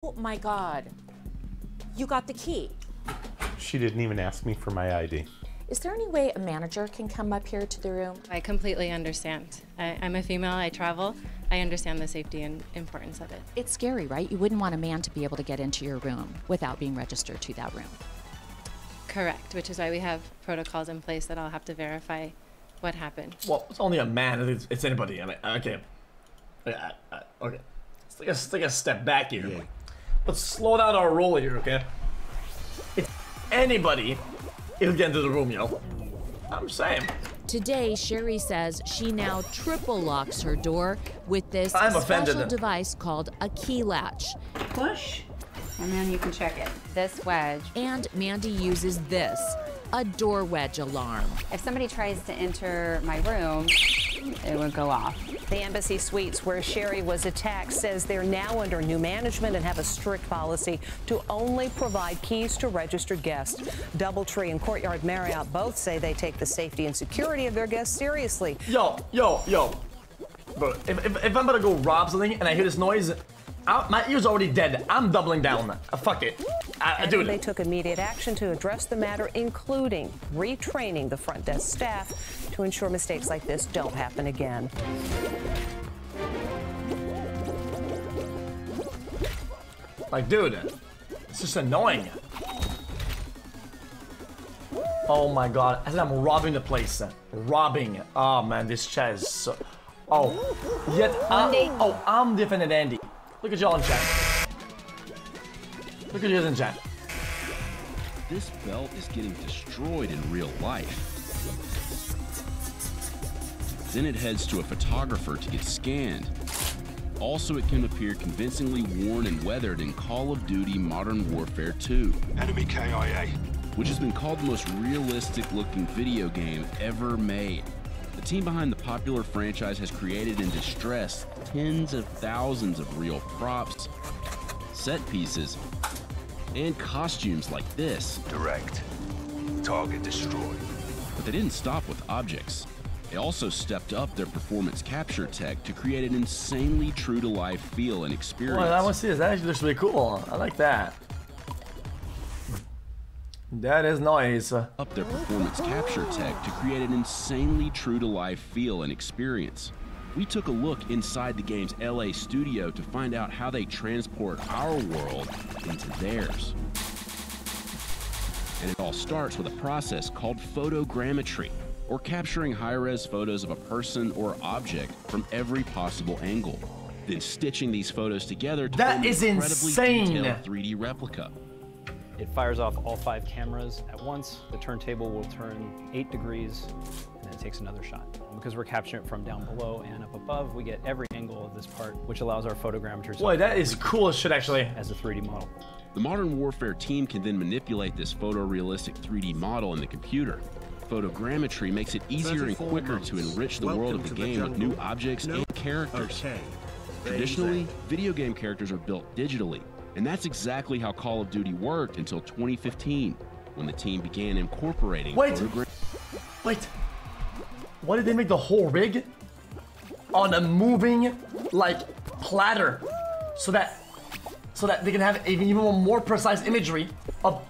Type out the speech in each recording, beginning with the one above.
Oh my God, you got the key. She didn't even ask me for my ID. Is there any way a manager can come up here to the room? I completely understand. I'm a female, I travel. I understand the safety and importance of it. It's scary, right? You wouldn't want a man to be able to get into your room without being registered to that room. Correct, which is why we have protocols in place that I'll have to verify what happened. Well, it's only a man, it's anybody. I mean, okay. Okay. Let's take a step back here. Yeah. Let's slow down our roll here, okay? If anybody, it'll get into the room, yo. I'm saying. Today, Sherry says she now triple locks her door with this special device called a key latch. Push, and then you can check it. This wedge. And Mandy uses this, a door wedge alarm. If somebody tries to enter my room, it would go off. The Embassy Suites where Sherry was attacked says they're now under new management and have a strict policy to only provide keys to registered guests. Doubletree and Courtyard Marriott both say they take the safety and security of their guests seriously. Yo. Bro, if I'm about to go rob something and I hear this noise, my ear's already dead. I'm doubling down. Fuck it. Dude. They took immediate action to address the matter, including retraining the front desk staff to ensure mistakes like this don't happen again. Like, dude, it's just annoying. Oh my God, as I'm robbing the place. Robbing. Oh man, this chat is so... Oh, yet I'm defending Andy. Look at y'all in chat. Look at you in chat. This belt is getting destroyed in real life. Then it heads to a photographer to get scanned. Also, it can appear convincingly worn and weathered in Call of Duty Modern Warfare 2. Enemy KIA. Which has been called the most realistic looking video game ever made. The team behind the popular franchise has created and distressed tens of thousands of real props, set pieces, and costumes like this. Direct. Target destroyed. But they didn't stop with objects. They also stepped up their performance capture tech to create an insanely true-to-life feel and experience. Well, I want to see this. That actually looks really cool. I like that. That is nice. Up their performance capture tech to create an insanely true-to-life feel and experience. We took a look inside the game's LA studio to find out how they transport our world into theirs. And it all starts with a process called photogrammetry, or capturing high-res photos of a person or object from every possible angle, then stitching these photos together to form an incredibly detailed 3D replica. It fires off all 5 cameras at once. The turntable will turn 8 degrees, and then it takes another shot. Because we're capturing it from down below and up above, we get every angle of this part, which allows our photogrammeters. Boy, that is cool as shit, actually. As a 3D model. The Modern Warfare team can then manipulate this photorealistic 3D model in the computer. Photogrammetry makes it easier and quicker to enrich the world of the game with new objects and characters. Traditionally, video game characters are built digitally, and that's exactly how Call of Duty worked until 2015, when the team began incorporating Wait, why did they make the whole rig on a moving, like, platter, so that they can have even more precise imagery of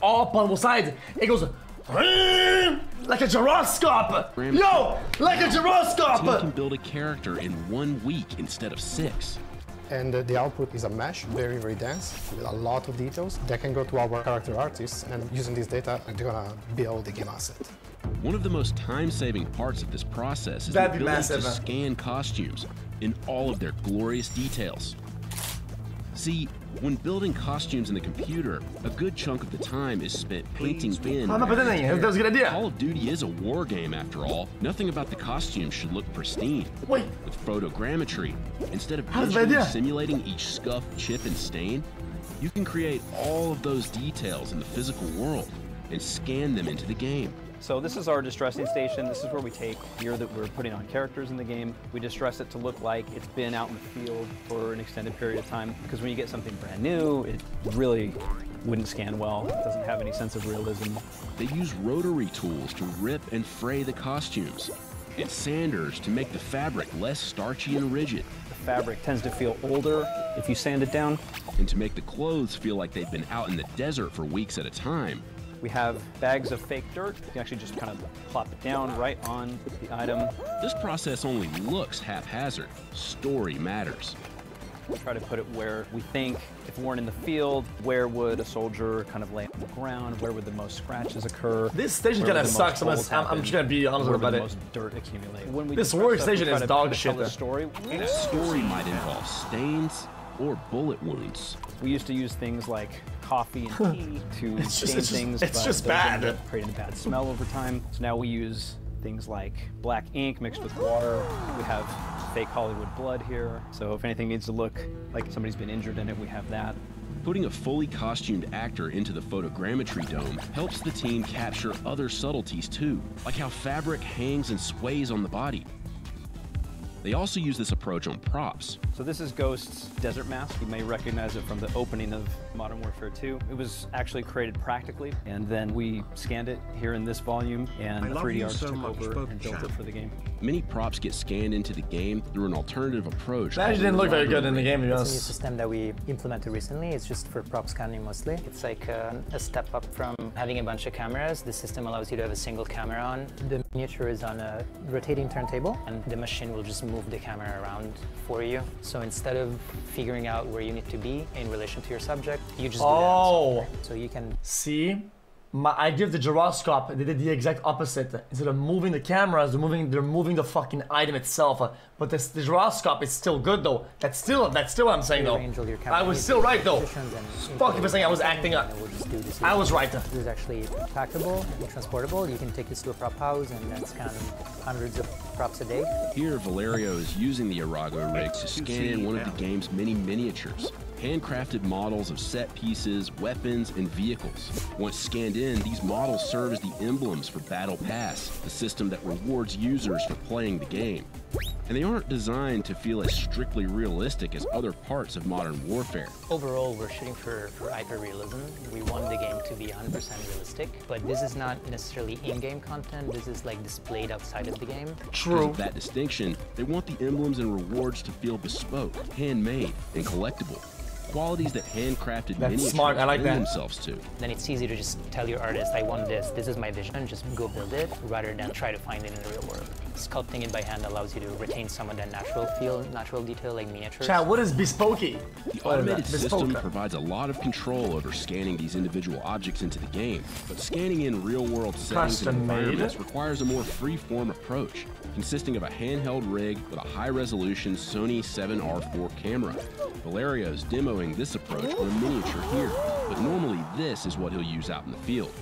all possible sides? It goes like a gyroscope. Yo, like a gyroscope. The team can build a character in 1 week instead of 6. And the output is a mesh, very, very dense, with a lot of details that can go to our character artists, and using this data, they're gonna build the game asset. One of the most time-saving parts of this process is the ability to scan costumes in all of their glorious details. See, when building costumes in the computer, a good chunk of the time is spent painting in. That was a good idea. Call of Duty is a war game after all. Nothing about the costumes should look pristine. Wait. With photogrammetry, instead of visually simulating each scuff, chip, and stain, you can create all of those details in the physical world and scan them into the game. So this is our distressing station. This is where we take gear that we're putting on characters in the game. We distress it to look like it's been out in the field for an extended period of time. Because when you get something brand new, it really wouldn't scan well. It doesn't have any sense of realism. They use rotary tools to rip and fray the costumes. and sanders to make the fabric less starchy and rigid. The fabric tends to feel older if you sand it down. And to make the clothes feel like they've been out in the desert for weeks at a time. We have bags of fake dirt. You can actually just kind of plop it down right on the item. This process only looks haphazard. Story matters. We try to put it where we think, if worn in the field, where would a soldier kind of lay on the ground? Where would the most scratches occur? This station kind of sucks. I'm just gonna be honest about it. Where would the most dirt accumulate? When we this workstation is dog shit. The story. That story might involve stains or bullet wounds. We used to use things like coffee and tea to stain things. It's just bad. Creating a bad smell over time. So now we use things like black ink mixed with water. We have fake Hollywood blood here. So if anything needs to look like somebody's been injured in it, we have that. Putting a fully costumed actor into the photogrammetry dome helps the team capture other subtleties too, like how fabric hangs and sways on the body. They also use this approach on props. So this is Ghost's desert mask. You may recognize it from the opening of Modern Warfare 2. It was actually created practically, and then we scanned it here in this volume, and 3D Arts took over and built it for the game. Many props get scanned into the game through an alternative approach. That actually didn't look very good in the game, to be honest. It's a new system that we implemented recently. It's just for prop scanning mostly. It's like a step up from having a bunch of cameras. The system allows you to have a single camera on. The miniature is on a rotating turntable, and the machine will just move the camera around for you. So instead of figuring out where you need to be in relation to your subject, you just do that. So you can see. I give the gyroscope, they did the exact opposite. Instead of moving the cameras, they're moving the fucking item itself. But the gyroscope is still good though. That's still what I'm saying though. I was still right though. Fuck if I'm saying I was acting up. I was right. This is actually packable and transportable. You can take this to a prop house and then scan hundreds of props a day. Here, Valerio is using the Arago rig to scan in one of the game's many miniatures. Handcrafted models of set pieces, weapons, and vehicles. Once scanned in, these models serve as the emblems for Battle Pass, the system that rewards users for playing the game. And they aren't designed to feel as strictly realistic as other parts of Modern Warfare. Overall, we're shooting for hyper-realism. We want the game to be 100% realistic, but this is not necessarily in-game content. This is like displayed outside of the game. True. Because of that distinction, they want the emblems and rewards to feel bespoke, handmade, and collectible. Qualities that handcrafted miniatures lend themselves to. Then it's easy to just tell your artist, I want this, this is my vision, just go build it, rather than try to find it in the real world. Sculpting it by hand allows you to retain some of that natural feel, natural detail like miniatures. Chat, what is bespokey? The automated system provides a lot of control over scanning these individual objects into the game, but scanning in real-world settings and environments requires a more free-form approach, consisting of a handheld rig with a high-resolution Sony 7R4 camera. Valerio's demoing this approach on a miniature here, but normally this is what he'll use out in the field.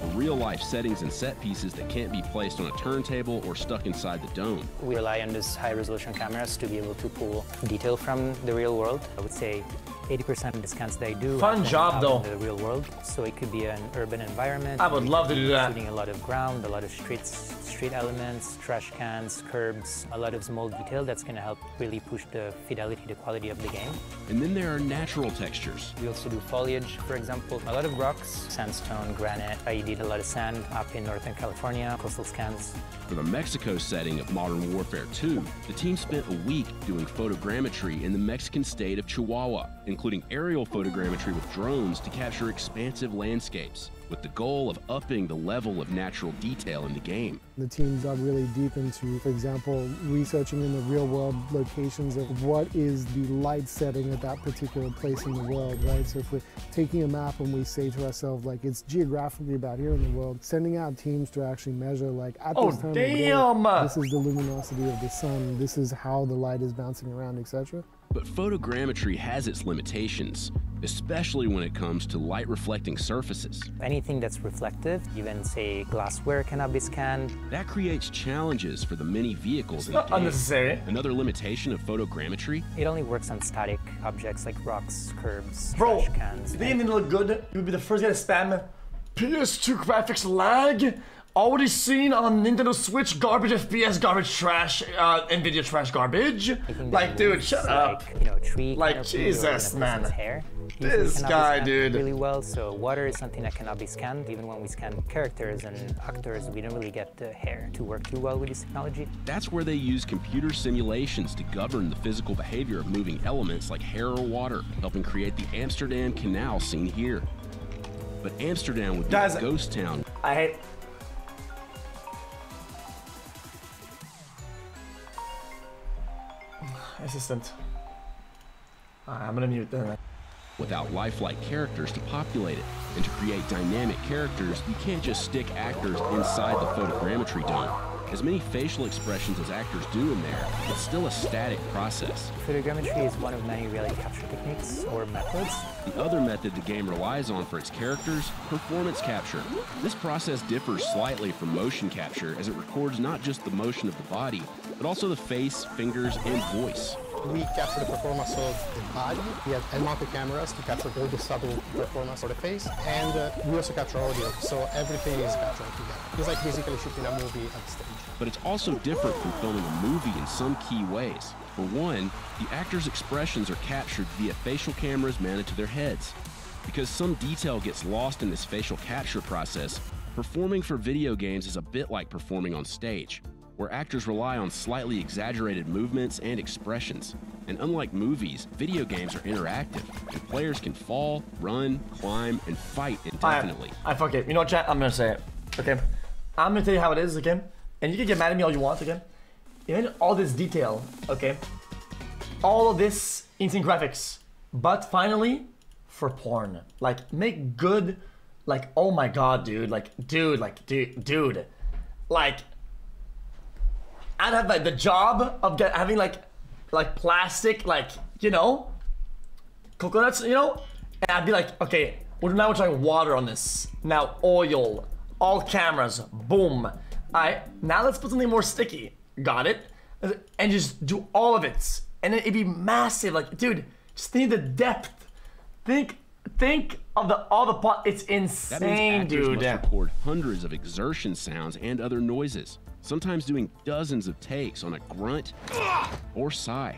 For real-life settings and set pieces that can't be placed on a turntable or stuck inside the dome. We rely on these high-resolution cameras to be able to pull detail from the real world. I would say 80% of the scans that I do fun job though in the real world. So it could be an urban environment. I would love to do that. Shooting a lot of ground, a lot of street elements, trash cans, curbs, a lot of small detail that's going to help really push the fidelity, the quality of the game. And then there are natural textures. We also do foliage, for example, a lot of rocks, sandstone, granite. I did a lot of sand up in Northern California, coastal scans. For the Mexico setting of Modern Warfare 2, the team spent a week doing photogrammetry in the Mexican state of Chihuahua, including aerial photogrammetry with drones to capture expansive landscapes, with the goal of upping the level of natural detail in the game. The team dug really deep into, for example, researching in the real-world locations of what is the light setting at that particular place in the world, right? So if we're taking a map and we say to ourselves, like, it's geographically about here in the world, sending out teams to actually measure, like, at this time of day, this is the luminosity of the sun, this is how the light is bouncing around, etc. But photogrammetry has its limitations, especially when it comes to light-reflecting surfaces. Anything that's reflective, even say glassware cannot be scanned. That creates challenges for the many vehicles in the game. Unnecessary. Another limitation of photogrammetry? It only works on static objects like rocks, curbs, trash cans. If they didn't look good, you would be the first guy to spam PS2 graphics lag. already seen on Nintendo Switch garbage, FPS garbage, trash, Nvidia trash garbage. Like, dude, shut up. You know, tree like, Jesus, man. Hair. This guy, dude. Really well. So water is something that cannot be scanned. Even when we scan characters and actors, we don't really get the hair to work too well with this technology. That's where they use computer simulations to govern the physical behavior of moving elements like hair or water, helping create the Amsterdam Canal seen here. But Amsterdam would be a ghost town. I hate. Assistant. I'm gonna mute that. Without lifelike characters to populate it. And to create dynamic characters, you can't just stick actors inside the photogrammetry dome. As many facial expressions as actors do in there, it's still a static process. Photogrammetry is one of many reality capture techniques or methods. The other method the game relies on for its characters, performance capture. This process differs slightly from motion capture as it records not just the motion of the body, but also the face, fingers, and voice. We capture the performance of the body. We have head-mounted cameras to capture all the subtle performance of the face, and we also capture audio, so everything is captured together. It's like basically shooting a movie at the stage. But it's also different from filming a movie in some key ways. For one, the actors' expressions are captured via facial cameras mounted to their heads. Because some detail gets lost in this facial capture process, performing for video games is a bit like performing on stage, where actors rely on slightly exaggerated movements and expressions. And unlike movies, video games are interactive, and players can fall, run, climb, and fight indefinitely. I fuck it. You know what, chat? I'm gonna say it. Okay? I'm gonna tell you how it is, okay? And you can get mad at me all you want, okay? Even all this detail, okay? All of this insane graphics, but finally, for porn. Like, make good, like, oh my god, dude. Like, dude. Like, I'd have like the job of having like plastic, like, you know, coconuts, you know, and I'd be like, okay, well, now we're trying water on this. Now oil, all cameras, boom. Alright, now let's put something more sticky. Got it? And just do all of it. And then it'd be massive. Like, dude, just think the depth. Think of all the pot. It's insane, that means actors dude. Must record hundreds of exertion sounds and other noises, sometimes doing dozens of takes on a grunt or sigh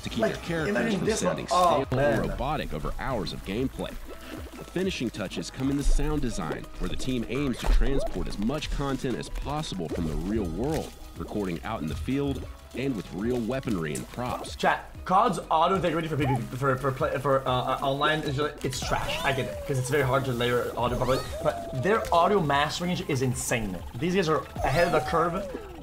to keep Like, the characters imagine from this sounding one. stale and robotic over hours of gameplay. The finishing touches come in the sound design, where the team aims to transport as much content as possible from the real world, recording out in the field and with real weaponry and props. Chat, COD's auto integrity for online it's trash. I get it, because it's very hard to layer audio properly. But their audio mastering is insane. These guys are ahead of the curve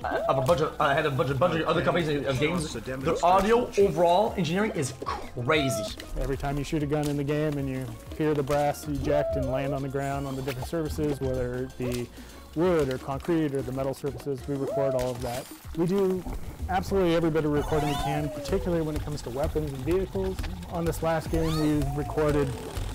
of a bunch of other companies of games. Their audio overall engineering is crazy. Every time you shoot a gun in the game and you hear the brass eject and land on the ground on the different surfaces, whether it be wood or concrete or the metal surfaces, we record all of that. We do absolutely every bit of recording we can, particularly when it comes to weapons and vehicles. On this last game, we recorded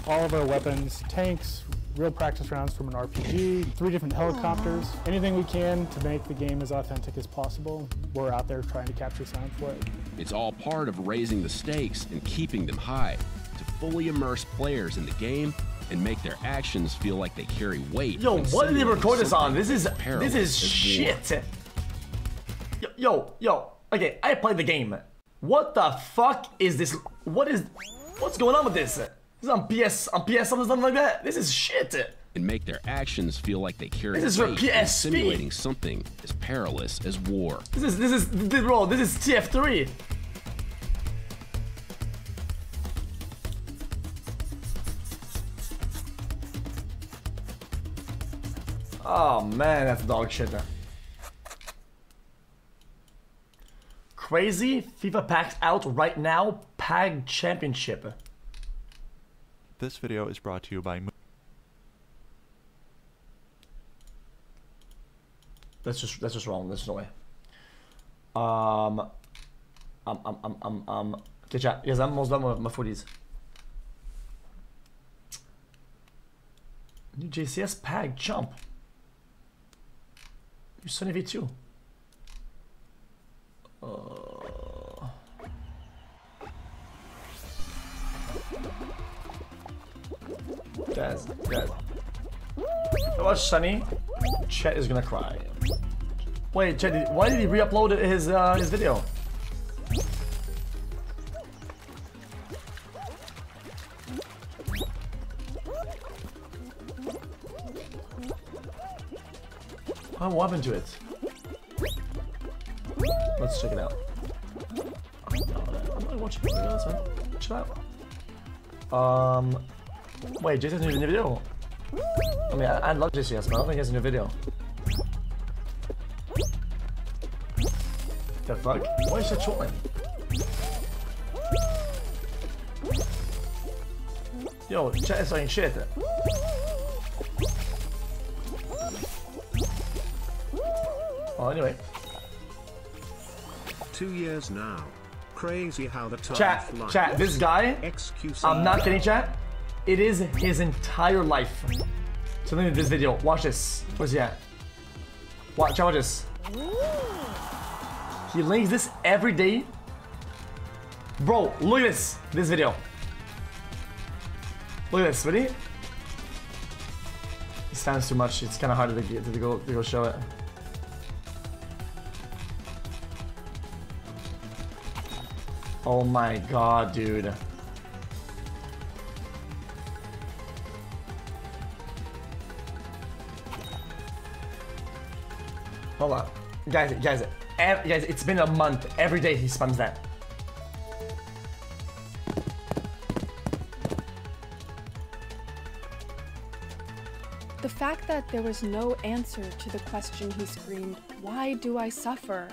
all of our weapons, tanks, real practice rounds from an RPG, 3 different helicopters. Anything we can to make the game as authentic as possible. We're out there trying to capture sound for it. It's all part of raising the stakes and keeping them high to fully immerse players in the game and make their actions feel like they carry weight. Yo, what did they record this on? This is shit. Yo. Okay, I played the game. What the fuck is this? What's going on with this? This is on PS something like that. This is shit. And make their actions feel like they carry This is for weight, PSP. simulating something as perilous as war. This is TF3. Oh man, that's dog shit. Crazy FIFA packs out right now. PAG Championship. This video is brought to you by. That's just wrong. There's no way. Okay, chat. Ja znam my foodies. New JCS PAG jump. New Sunny V2. Guys. I watched Sunny Chet is gonna cry. Wait, Chet, why did he re-upload his video? What happened to it? Let's check it out. I'm not watching the video, that's fine. Chill out. Wait, Jason's new video? I mean, I love JCS, but I don't think he has a new video. The fuck? Why is that trolling? Yo, chat is saying shit. Well, anyway. 2 years now. Crazy how the time flies. Chat, this guy, I'm not kidding, chat. It is his entire life. So look at this video. Watch this. Where's he at? Watch this. He links this every day. Bro, look at this. This video. Look at this. Ready? He stands too much. It's kind of hard to go show it. Oh my god, dude. Hold on. Guys, it's been a month. Every day he spams that. The fact that there was no answer to the question he screamed, "Why do I suffer?"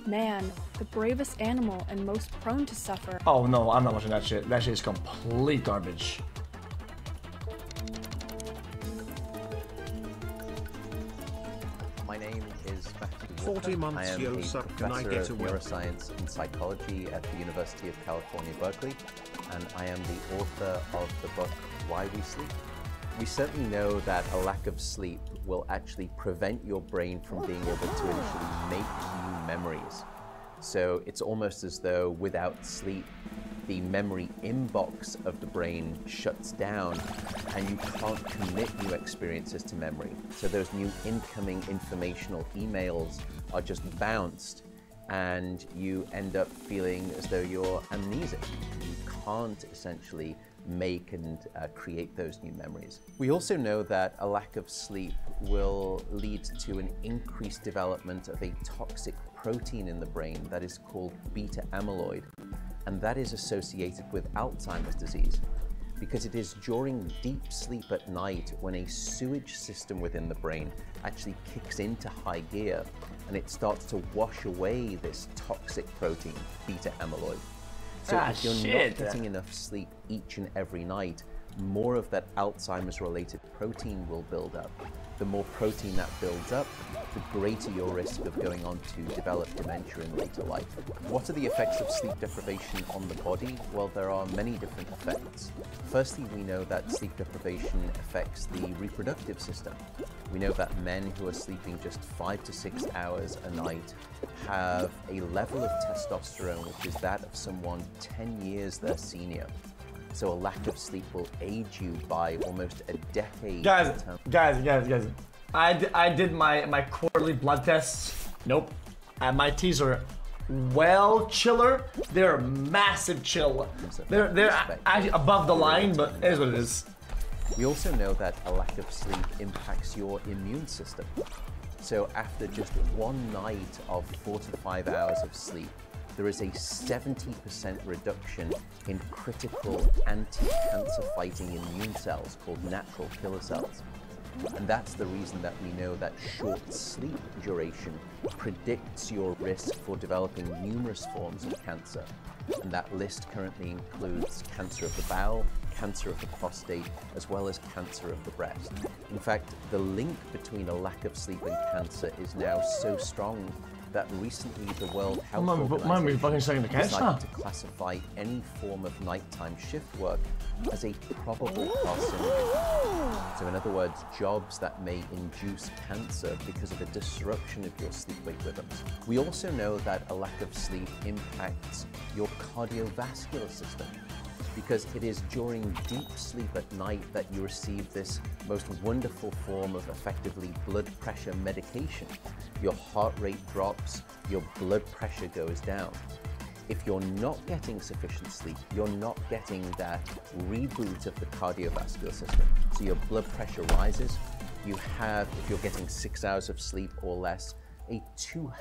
Man, the bravest animal and most prone to suffer. Oh no, I'm not watching that shit. That shit is complete garbage. My name is Matthew 40 months, I am yo, a suck, can I professor get of a neuroscience and psychology at the University of California, Berkeley, and I am the author of the book, Why We Sleep. We certainly know that a lack of sleep will actually prevent your brain from being able to initially make new memories. So it's almost as though without sleep, the memory inbox of the brain shuts down and you can't commit new experiences to memory. So those new incoming informational emails are just bounced and you end up feeling as though you're amnesic. You can't essentially make and create those new memories. We also know that a lack of sleep will lead to an increased development of a toxic protein in the brain that is called beta amyloid, and that is associated with Alzheimer's disease because it is during deep sleep at night when a sewage system within the brain actually kicks into high gear and it starts to wash away this toxic protein, beta amyloid. So if you're not getting enough sleep each and every night, more of that Alzheimer's related protein will build up. The more protein that builds up, the greater your risk of going on to develop dementia in later life. What are the effects of sleep deprivation on the body? Well, there are many different effects. Firstly, we know that sleep deprivation affects the reproductive system. We know that men who are sleeping just 5 to 6 hours a night have a level of testosterone which is that of someone 10 years their senior. So a lack of sleep will age you by almost a decade. Guys. I did my quarterly blood tests. Nope. And my T's are well chiller. They're massive chill. They're actually above the line, but it is what it is. We also know that a lack of sleep impacts your immune system. So after just one night of 4 to 5 hours of sleep, there is a 70% reduction in critical anti-cancer fighting immune cells called natural killer cells. And that's the reason that we know that short sleep duration predicts your risk for developing numerous forms of cancer. And that list currently includes cancer of the bowel, cancer of the prostate, as well as cancer of the breast. In fact, the link between a lack of sleep and cancer is now so strong that recently the World Health Organization decided to classify any form of nighttime shift work as a probable carcinogen. So in other words, jobs that may induce cancer because of a disruption of your sleep-wake rhythms. We also know that a lack of sleep impacts your cardiovascular system. because it is during deep sleep at night that you receive this most wonderful form of effectively blood pressure medication. Your heart rate drops, your blood pressure goes down. If you're not getting sufficient sleep, you're not getting that reboot of the cardiovascular system. So your blood pressure rises. You have, if you're getting 6 hours of sleep or less, a 200%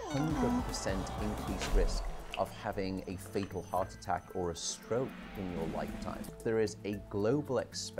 increased risk of having a fatal heart attack or a stroke in your lifetime. There is a global experiment